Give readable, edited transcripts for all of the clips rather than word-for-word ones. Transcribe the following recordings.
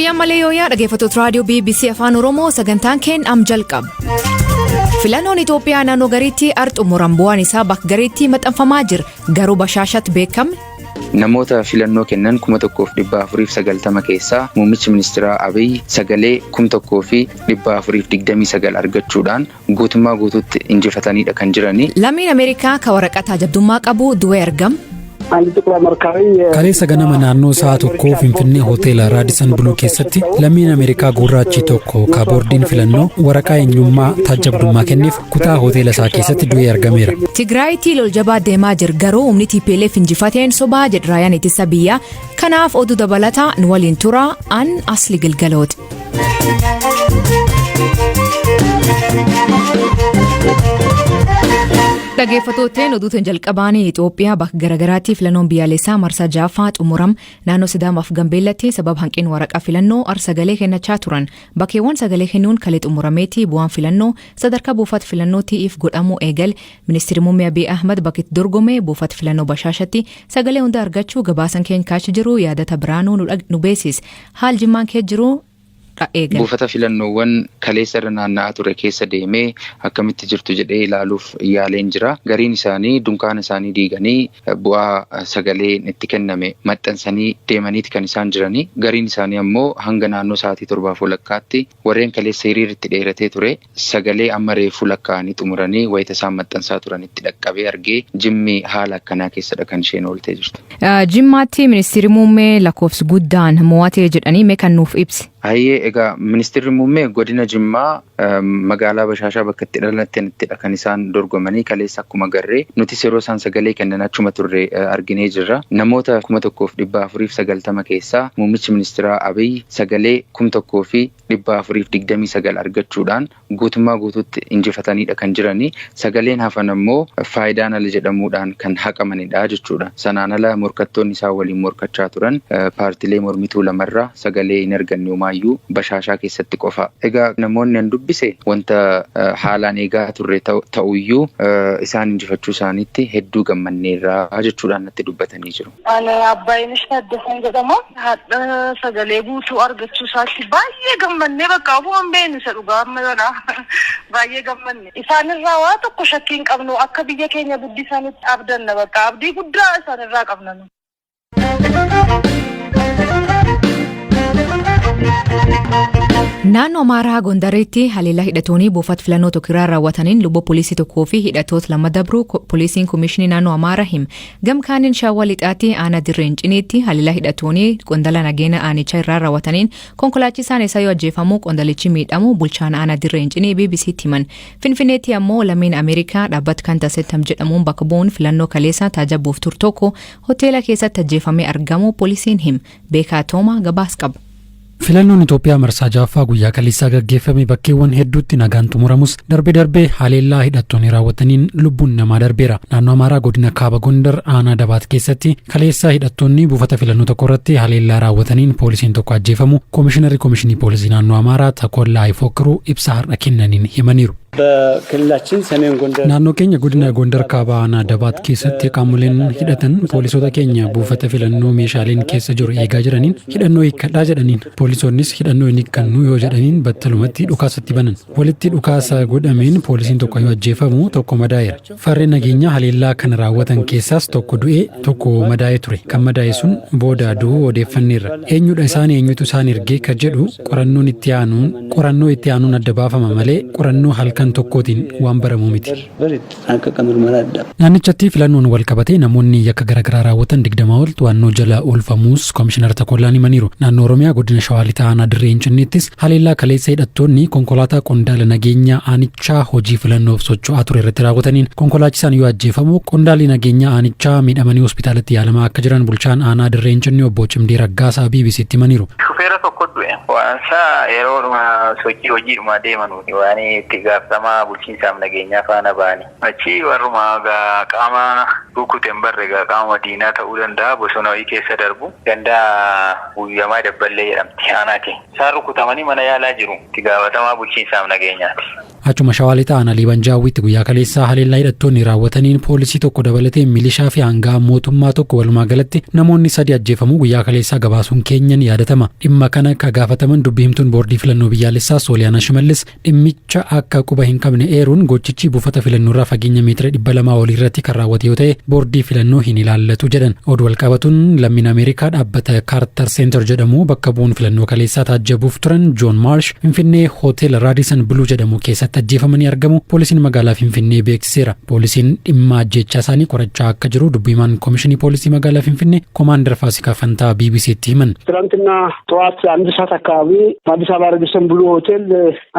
Yooyaa malee yooyaa dhaggeeffattoota raadiyoo BBC Afaan Oromoo sagantaan keen am jalqaba. Filannoon Itoophiyaa naannoo gariitti arxumuran bu'aan isaa bakka gariitti maxxanfamaa jira. Garuu bashaashatti beekame. Namoota filannoo kennan 1490 keessaa muummichi ministeeraa Abiy sagalee 1429 argachuudhaan guutummaa guutuutti injifataniidha kan jirani. Lammiin Ameerikaa ka waraqata jabdummaa qabu du'ee argam. Kaleessa ganama naannoo sa'a tokkoo Finfinnee hoteela Raadisan Buluu keessatti lammiin Ameerikaa gurraachi tokko ka boordiin filannoo waraqaa eenyummaa taajabdummaa kenneef kutaa hoteela isaa keessatti du'ee argameera. Tigraayitti lol jabaa deemaa jira garuu humni TPLF injifateen sobaa jedha raayaan ittisa biyyaa. Kanaaf oduu dabalataa nu waliin turaa an asli gilgalooti. Dhaggeeffattootni oduutiin jalqabaanii Itoophiyaa bakka garagaraatti filannoon biyyaalessaa marsaa jaaffaa xumuram naannoo Sidaamaaf Gambeellatti sababa hanqina waraqaa filannoo sagalee kennachaa turan. Bakkeewwan sagalee kennuun kalee xumurameetti bu'aan filannoo sadarkaa buufata filannootti if godhamuu eegal. Ministeerri muummee Abiy Ahmad bakkitti dorgome buufata filannoo Bashaashatti sagalee hunda argachuu gabaasan keenya kaachi jiru yaadata biraanuu nu beesis. Haal jimmaan kee jiru. Buufata filannoowwan kaleessa irra naanna'aa ture keessa deemee akkamitti jirtu jedhee ilaaluuf yaaleen jira. Gariin isaanii dunkaana isaanii diiganii bu'aa sagalee itti kenname maxxansanii deemaniiti kan isaan jiranii. Gariin isaanii ammoo hanga naannoo sa'aatii 7:00 warreen kaleessa hiriiritti dheeratee ture sagalee amma reefuu lakkaa'anii xumuranii wayita isaan maxxansaa turanitti dhaqqabee argee jimmi haala akkanaa keessadha kan isheen ooltee jirtu. Jimmaatti ministeerri muummee lakkoofsi guddaan mo'atee jedhanii mee kan nuuf ibsi. Hayyee egaa ministeerri muummee godina Jimmaa magaalaa Bashaashaa bakka itti dhalattanittidha kan isaan dorgomanii kaleessa akkuma garree nuti yeroo isaan sagalee kennan achuma turre arginee jirra. Namoota 1490 keessaa muummichi ministeeraa Abiy sagalee 1429 argachuudhaan guutummaa guutuutti injifataniidha kan jiranii. Sagaleen hafan ammoo faayidaan ala jedhamuudhaan kan haqamanidha jechuudha. Sanaan ala morkattoonni isaa waliin morkachaa turan paartilee mormituu lamarraa sagalee hin arganne maayyuu Bashaashaa keessatti qofa. Egaa namoonni an dubbise wanta haalaan eegaa turre ta'uyyuu isaan injifachuu isaaniitti hedduu gammanneerraa jechuudhaan natti dubbatanii jiru. Ani Abbaayinish Taaddasan jedhama. Haadha sagalee guutuu argachuu isaatti baay'ee gammannee bakka afuun beenu isa dhugaa amma jedha. Baay'ee gammanne. Isaanirraa waa tokko shakkiin qabnu akka biyya keenya guddisanitti abdanna bakka abdii guddaa isaanirraa qabna. Naannoo Amaaraa Gondaritti haleellaa hidhattoonni buufata filannoo tokkirraa raawwataniin lubbuu poolisii tokkoo fi hidhattoota lama dabruu poolisiin komishinii naannoo Amaaraa him. Gamkaaniin Shaawwa Lixaatti aanaa dirreen ciniitti haleellaa hidhattoonni qondala nageenya aanichaa irraa raawwataniin konkolaachisaan isaa yoo ajjeefamu qondalichi miidhamu bulchaan aanaa dirreen cinii BBC'tti himan. Finfinneetti ammoo lammiin Ameerikaa dhaabbata kan taasifamu jedhamuun bakka bu'uun filannoo kaleessa taajabbuuf tur tokko hoteela keessatti ajjeefamee argamu poolisiin him. Beekaa Toomaa gabaas qaba. Filannoon Itoophiyaa marsaa jaaffaa guyyaa kaleessaa gaggeeffame bakkeewwan hedduutti nagaan xumuramus darbee haleellaa hidhattoonni raawwataniin lubbuun namaa darbeera. Naannoo Amaaraa godina Kaaba Gondar aanaa Dabaat keessatti kaleessaa hidhattoonni buufata filannoo tokko irratti haleellaa raawwataniin poolisiin tokko ajjeefamu komishinarri komishinii poolisii naannoo Amaaraa Takollaa Ifokiruu ibsa har'a kennaniin himaniiru. Naannoo keenya godina Gondar Kaaba aanaa Dabaat keessatti qaamoleen hidhatan poolisoota keenya buufata filannoo meeshaaleen keessa jiru eegaa jiraniin hidhannoo hiikkadhaa jedhaniin poolisoonnis hidhannoo hin hiikkannu yoo jedhaniin battalumatti dhukaasatti banan. Walitti dhukaasa godhameen poolisiin tokko yoo ajjeefamu tokko madaa'eera. Farreen nageenyaa haleellaa kana raawwatan keessaas tokko du'ee tokko madaa'ee ture. Kan madaa'e sun booda du'uu odeeffanneerra. Eenyudha isaan eenyutu isaan ergee kan jedhu qorannoo itti aanuun adda baafama malee qorannoo halkan tokkootiin waan baramu miti. Naannichatti filannoon wal qabatee namoonni yakka garaagaraa raawwatan 20 ol to'annoo jala oolfamuus komishinar Takollaan himaniiru. Naannoo Oromiyaa godina Shawaa Lixaa aanaa dirreen cinniittis haleellaa kaleessa hidhattoonni konkolaataa qondaala nageenyaa aanichaa hojii filannoof socho'aa ture irratti raawwataniin konkolaachisaan yoo ajjeefamu qondaalli nageenyaa aanichaa miidhamanii hospitaalatti yaalamaa akka jiran bulchaan aanaa dirreen cinni obbo Cimdii Raggaasaa BBC'tti himaniiru. Shufeera tokko du'e waansa yeroodhuma sochii hojiidhuma deemanuuti waan itti gaafatamaa bulchiinsaaf nageenyaa faana ba'anii achi warruma qaama rukuten barre qaama diinaa ta'uu danda'a bosona wayii keessa darbu gandaa guyyamaa dabballee jedhamti aanaati. Isaan rukutamanii mana yaalaa jiru. Itti gaafatamaa bulchiinsaaf nageenyaati. Achuma shawaa lixaa aanaa Liibanjaawwiitti guyyaa kaleessaa haleellaa hidhattoonni raawwataniin poolisii tokko dabalatee milishaa fi hangaa mootummaa tokko walumaa galatti namoonni 3 ajjeefamuu guyyaa kaleessaa gabaasuun keenyan yaadatama. Dhimma kana ka gaafataman dubbii himtuun boordii filannoo biyyaalessaa Sooliyaanaa Shimallis dhimmicha akka quba hin qabne eeruun gochichi buufata filannoorraa fageenya meetira 200 olii irratti kan raawwate yoo ta'e boordii filannoo hin ilaallatu jedhan. Oduu walqabatuun lammiin Ameerikaa dhaabbata Kaartar Seentar jedhamu bakka bu'uun filannoo kaleessaa taajjabuuf turan Joon Maarsh Finfinnee hoteela Raadisan Buluu jedhamu keessatti ajjeefamanii argamu. Poolisiin magaalaa Finfinnee beeksiseera. Poolisiin dhimma ajjechaa isaanii qorachaa akka jiru dubbimaan Komishinii Poolisii magaalaa Finfinnee Komaandar Faasikaa Fantaa BBC'tti himan. ትናንትና ጠዋት 1 ሰዓት አካባቢ በአዲስ አበባ ራዲሰን ብሉ ሆቴል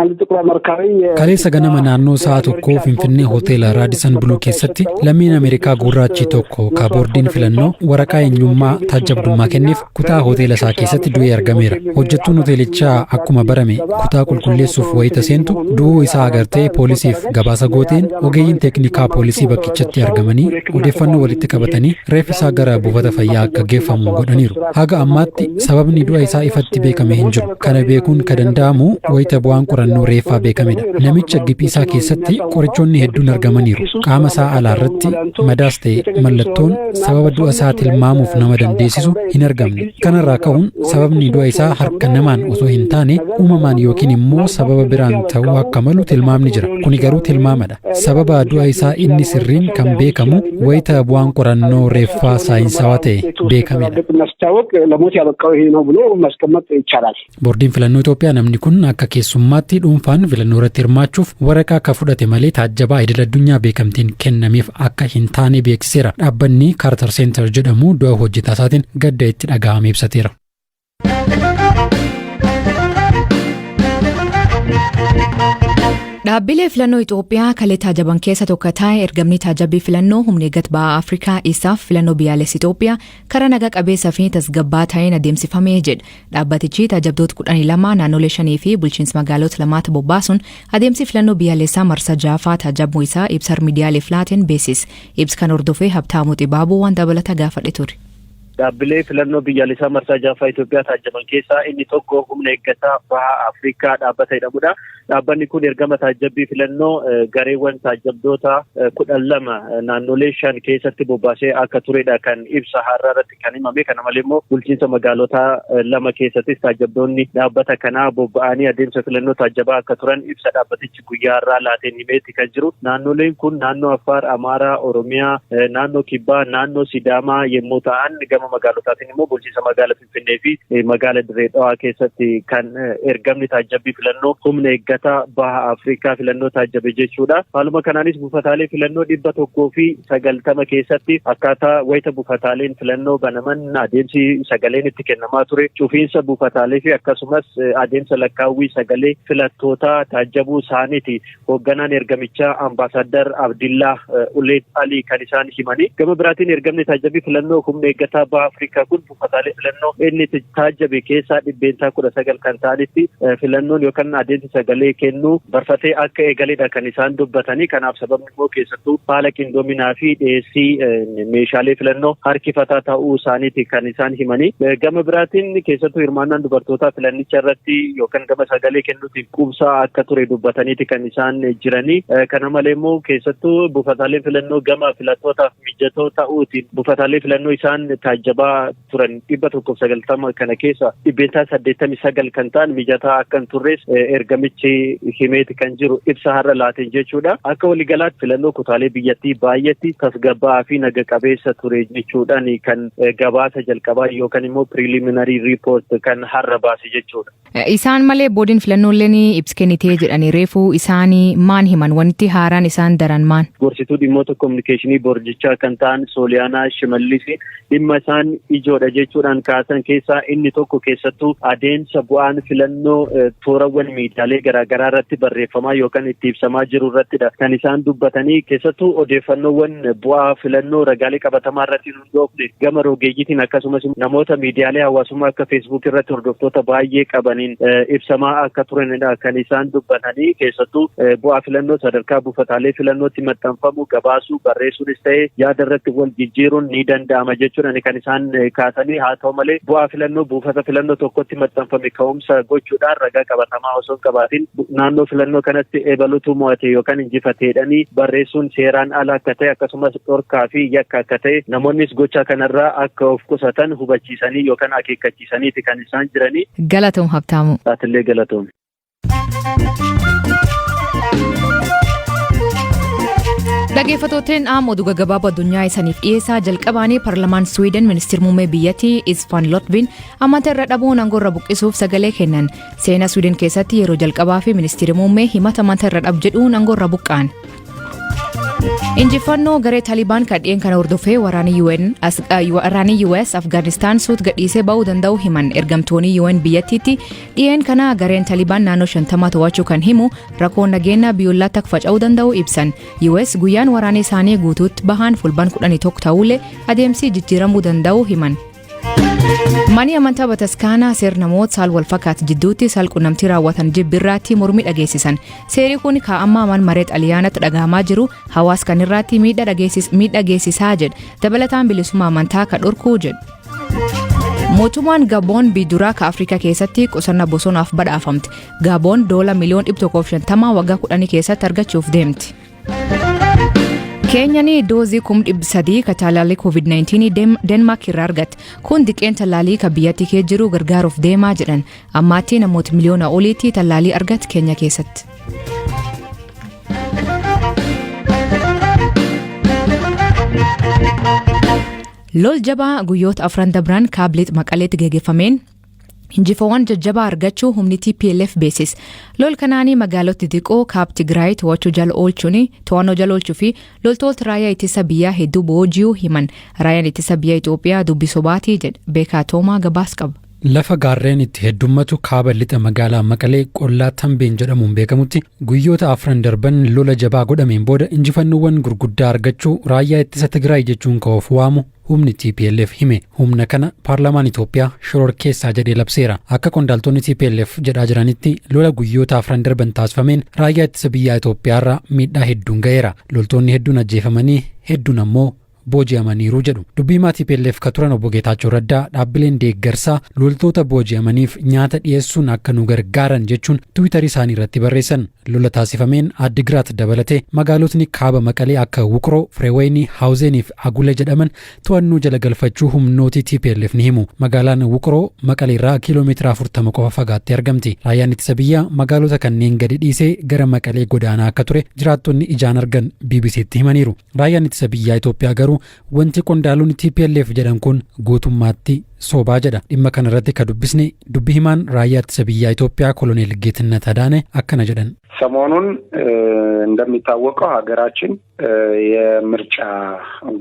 አንድ ጥቁር አሜሪካዊ kaleessa ganama naannoo sa'a tokkoo Finfinnee hoteela Raadisan Buluu keessatti lammiin Ameerikaa gurraachi tokko ka boordiin filannoo waraqaa eenyummaa taajjabdummaa kenneef kutaa hoteela isaa keessatti du'ee argameera. Hojjettuun hoteelichaa akkuma barame kutaa qulqulleessuuf wayita seentu du'uu isaa agartee poolisiif gabaasa gooteen ogeeyyiin teeknikaa poolisii bakkichatti argamanii odeeffannoo walitti qabatanii reeffi isaa gara buufata fayyaa akka geeffamu godhaniiru. Haga ammaatti sababni du'a isaa ifatti beekame hin jiru. Kana beekuun ka danda'amu wayita bu'aan qorannoo reeffaa beekamedha. Namicha giphii isaa keessatti qorichoonni hedduun argamaniiru. Qaama isaa alaarratti madaas ta'e mallattoon sababa du'a isaa tilmaamuuf nama dandeessisu hin argamne. Kanarraa ka'uun sababni du'a isaa harka namaan osoo hin taane uumamaan yookiin immoo sababa biraan ta'uu akka malu tilmaamni jira. Kuni garuu tilmaamadha. Sababa du'a isaa inni sirriin kan beekamu wayita bu'aan qorannoo reeffaa saayinsawaa ta'e beekamedha. Boordiin filannoo Itoophiyaa namni kun akka keessummaatti dhuunfaan filannoo irratti hirmaachuuf waraqaa akka fudhate malee taajjabaa idil addunyaa beekamtiin kennameef akka hin taane beeksiseera. Dhaabbanni Kaartar Seentar jedhamu du'a hojjetaa isaatiin gadda itti dhaga'ame ibsateera. Dhaabbilee filannoo Itoophiyaa kalee taajaban keessa tokko ta'e ergamni taajabbii filannoo humna eeggat ba'aa Afrikaa isaaf filannoo biyyaalessaa Itoophiyaa karaa nagaa qabeessaa fi tasgabbaa ta'een adeemsifamee jedha. Dhaabbatichi taajabdoota 12 naannolee 5 fi bulchiinsa magaalota 2 bobbaasuun adeemsi filannoo biyyaalessaa marsaa 6 taajabuu isaa ibsa miidiyaaleef laateen beeksise. Ibsa kan hordofee Habtaamuu Xibaabuu waan dabalata gaafadhe ture. Dhaabbilee filannoo biyyaalessaa marsaa 6 Itoophiyaa taajaban keessaa inni tokko humna eeggataa bahaa Afrikaa dhaabbata jedhamudha. Dhaabbanni kun ergama taajabbii filannoo gareewwan taajabdoota 12 naannolee 5 keessatti bobbaasee akka turedha kan ibsa har'a irratti kan himame. Kana malee immoo bulchiinsa magaalota 2 keessattis taajabdoonni dhaabbata kanaa bobba'anii adeemsa filannoo taajabaa akka turan ibsa dhaabbatichi guyyaa har'aa laateen himeetti kan jiru. Naannoleen kun naannoo Affaar, Amaaraa, Oromiyaa, naannoo Kibbaa, naannoo Sidaamaa yommuu ta'an gama magaalotaatiin immoo bulchiinsa magaalaa Finfinnee fi magaalaa Dirree Dhawaa keessatti kan ergamni taajabbii filannoo humna eeggataa baha Afrikaa filannoo taajabe jechuudha. Haaluma kanaanis buufataalee filannoo 190 keessatti akkaataa wayita buufataaleen filannoo banaman adeemsi sagaleen itti kennamaa ture cufiinsa buufataalee fi akkasumas adeemsa lakkaawwii sagalee filattootaa taajabuu isaaniiti. Hoogganaan ergamichaa Ambaasaddar Abdillaa Uleet Alii kan isaan himanii. Gama biraatiin ergamni taajabbii filannoo humna eeggataa baha Afrikaa kun buufataalee filannoo inni taajabe keessaa 19 kan ta'anitti filannoon yookaan adeemsi sagalee kennuu barfatee akka eegaledha kan isaan dubbatanii. Kanaaf sababni immoo keessattuu haala qindoominaa fi dhiyeessii meeshaalee filannoo harkifataa ta'uu isaaniiti kan isaan himanii. Gama biraatiin keessattuu hirmaannaan dubartootaa filannicha irratti yookaan gama sagalee kennuutiin qubsaa akka ture dubbataniiti kan isaan jiranii. Kana malee immoo keessattuu buufataalee filannoo gama filattootaaf mijatoo ta'uutiin buufataalee filannoo isaan taajabaa turan 190 kana keessa 89 kan ta'an mijataa akka hin turres ergamichi himeeti kan jiru ibsa har'a laateen jechuudha. Akka waliigalaatti filannoo kutaalee biyyattii baay'eetti tasgabbaa fi naga qabeessa ture jechuudhaan kan gabaasa jalqabaa yookaan immoo preliminary report kan har'a baase jechuudha. Isaan malee boodiin filannooleen ibsa kennitee jedhanii reefuu isaanii maan himan wanti haaraan isaan daran maan? Gorsituu dhimmoota kominikeeshinii boordichaa kan ta'an Sooliyaanaa Shimallis dhimma isaan ijoodha jechuudhaan kaasan keessaa inni tokko keessattuu adeemsa bu'aan filannoo toorawwan miidiyaalee garaagaraa irratti barreeffamaa yookaan itti ibsamaa jiru irrattidha kan isaan dubbatanii keessattuu odeeffannoowwan bu'aa filannoo ragaalee qabatamaa irratti hundoofne gama rogeeyyiitiin akkasumas namoota miidiyaalee hawaasummaa akka feesbuuk irratti hordoftoota baay'ee qabaniin ibsamaa akka turanidha kan isaan dubbatanii keessattuu bu'aa filannoo sadarkaa buufataalee filannootti maxxanfamu gabaasuu barreessuunis ta'ee yaada irratti wal jijjiiruun ni danda'ama jechuudhaan kan isaan kaasanii haa ta'u malee bu'aa filannoo buufata filannoo tokkotti maxxanfame ka'umsa gochuudhaan ragaa qabatamaa osoo hin qabaatin naannoo filannoo kanatti eebalutu mo'ate yookaan injifateedhanii barreessuun seeraan ala akka ta'e akkasumas dhorkaa fi yakka akka ta'e namoonnis gocha kanarraa akka of qusatan hubachiisanii yookaan akeekkachiisaniiti kan isaan jiranii. Galatoom Habtaamu. Aatillee galatoom. Dhaggeeffattoonni oduu gaggabaaboo addunyaa isaniif dhiyeessaa jalqabaanii Paarlamaan Swiidin ministeerri muummee biyyattii Isfaan Lotbin ammata irra dhabuun aangoo irra buqqisuuf sagalee kennan. Seenaa Swiidin keessatti yeroo jalqabaa fi ministeerri muummee himata ammata irra dhabu jedhuun aangoo irra buqqaan. Injifannoo garee Taliban kadheen kana hordofee waraanni US Afgaanistaan suut gadhiisee ba'uu danda'u himan ergamtoonni UN biyyattiitti dhiyeen kana gareen Taliban naannoo 50 to'achuu kan himu rakkoon nageenyaa biyyoolatti akka faca'uu danda'u ibsan. US guyyaan waraana isaanii guutuutti bahan fulban 11 ta'ullee adeemsi jijjiiramuu danda'u himan. Mani amantaa bataskaanaa seer namoota saal wal fakkaatu jidduutti salqunnamtii raawwatan jibbirraatti mormii dhageessisan. Seerri kun kaa'ammaa man maree xaliyaanatti dhagahamaa jiru hawaas kan irraatti miidhaa geessisaa jedha. Dabalataan bilisummaa amantaa ka dhorkuu jedhu. Mootummaan Gaboon biiduraa ka Afrikaa keessatti qusannaa bosonaaf badhaafamte. Gaboon $150 miliyoona waggaa 10 keessatti argachuuf deemti. Keenyaan doozii 300,000 ka talaalii COVID-19 Denmaak irraa argatte. Kun diqeen talaalii ka biyyattii keessa jiru gargaaruuf deemaa jedhan. Ammaatti namoota miliyoona oliitti talaalii argate Keenya keessatti. Lol jabaa guyyoota afran dabran kaabilit maqaleetti geggeeffameen injifawwan jajjabaa argachuu humni TPLF beesis. Lol kanaanii magaalota xixiqqoo kaab Tigraay to'annoo jala oolchuu fi loltoota raayyaa ittisa biyyaa hedduu boojiyuu himan. Raayyaan ittisa biyyaa Itoophiyaa dubbiso baatii jedha. Beekaa Toomaa gabaas qaba. Lafa gaarreen itti heddummatu kaaba lixa magaalaa Maqalee qollaa Tambeen jedhamuun beekamutti guyyoota afran darban lola jabaa godhameen booda injifannoowwan gurguddaa argachuu raayyaa ittisa Tigraay jechuun ka'uuf waamu humni TPLF hime. Humna kana Paarlamaan Itoophiyaa shororkeessaa jedhee labseera. Akka qondaaltonni TPLF jedhaa jiranitti lola guyyoota afran darban taasifameen raayyaa ittisa biyyaa Itoophiyaarraa miidhaa hedduun ga'eera. Loltoonni hedduun ajjeefamanii hedduun ammoo booji'amaniiru jedhu. Dubbii TPLF ka turan obbo Geetaachoo Raddaa dhaabbileen deeggarsaa loltoota booji'amaniif nyaata dhiyeessuun akka nu gargaaran jechuun Tiwiitarii isaanii irratti barreessan. Lola taasifameen Addigiraat dabalatee magaalotni kaaba Maqalee akka Wuqroo, Fireewayinii, Haawuzeenii fi Agule jedhaman to'annoo jala galfachuu humnooti TPLF ni himu. Magaalaan Wuqroo Maqalee irraa kiiloomeetira 40 qofa fagaattee argamti. Raayyaan ittisa biyyaa magaalota kanneen gadi dhiisee gara Maqalee godaanaa akka ture jiraattonni ijaan argan BBC'tti himaniiru. Raayyaan ittisa biyyaa Itoophiyaa garuu wanti qondaalonni TPLF jedhan kun guutummaatti sobaa jedha. Dhimma kana irratti ka dubbisne dubbi himaan raayyaa ittisa biyyaa Itoophiyaa ኮሎኔል ጌትነት አዳነ akkana jedhan. ሰሞኑን እንደሚታወቀው ሀገራችን የምርጫ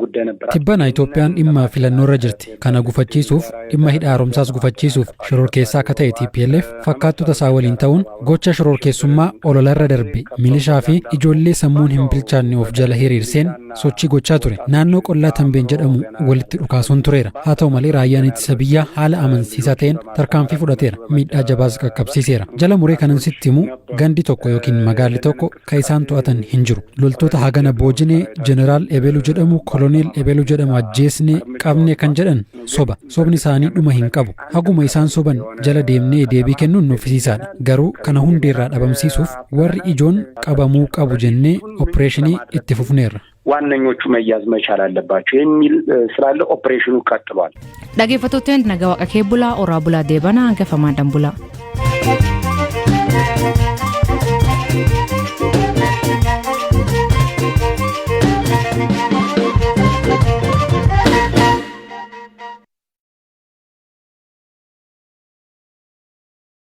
ጉዳይ ነበር. Tibbana Itoophiyaan dhimma filannoo irra jirti. Kana gufachiisuuf dhimma hidha haaromsaas gufachiisuuf shororkeessaa akka ta'e TPLF fakkaattota isaa waliin ta'uun gocha shororkeessummaa ololarra darbe milishaa fi ijoollee sammuun hin bilchaanne of jala hiriirseen sochii gochaa ture. Naannoo qollaa Tambeen jedhamu walitti dhukaasuun tureera. Haa ta'u malee raayyaan ittisa biyyaa haala amansiisaa ta'een tarkaanfii fudhateera. Miidhaa jabaas qaqqabsiiseera. Jala muree kanan sitti himu gandi tokko yookiin magaalli tokko ka isaan to'atan hin jiru. Loltoota hagana boojinee jeneraal Ebelu jedhamu koloneel Ebelu jedhamu ajjeesnee qabne kan jedhan soba. Sobni isaanii dhuma hin qabu. Haguma isaan soban jala deemnee deebii kennuun nuffisiisaadha. Garuu kana hundeerraa dhabamsiisuuf warri ijoon qabamuu qabu jennee ኦፕሬሽኒ itti fufneerra. ዋነኞቹ መያዝ መቻል አለባቸው የሚል ስላለ ኦፕሬሽኑ ቀጥሏል። Dhaggeeffattoonni nagaa waaqa kee bulaa oraa bulaa deebana hangafamaa dambulaa.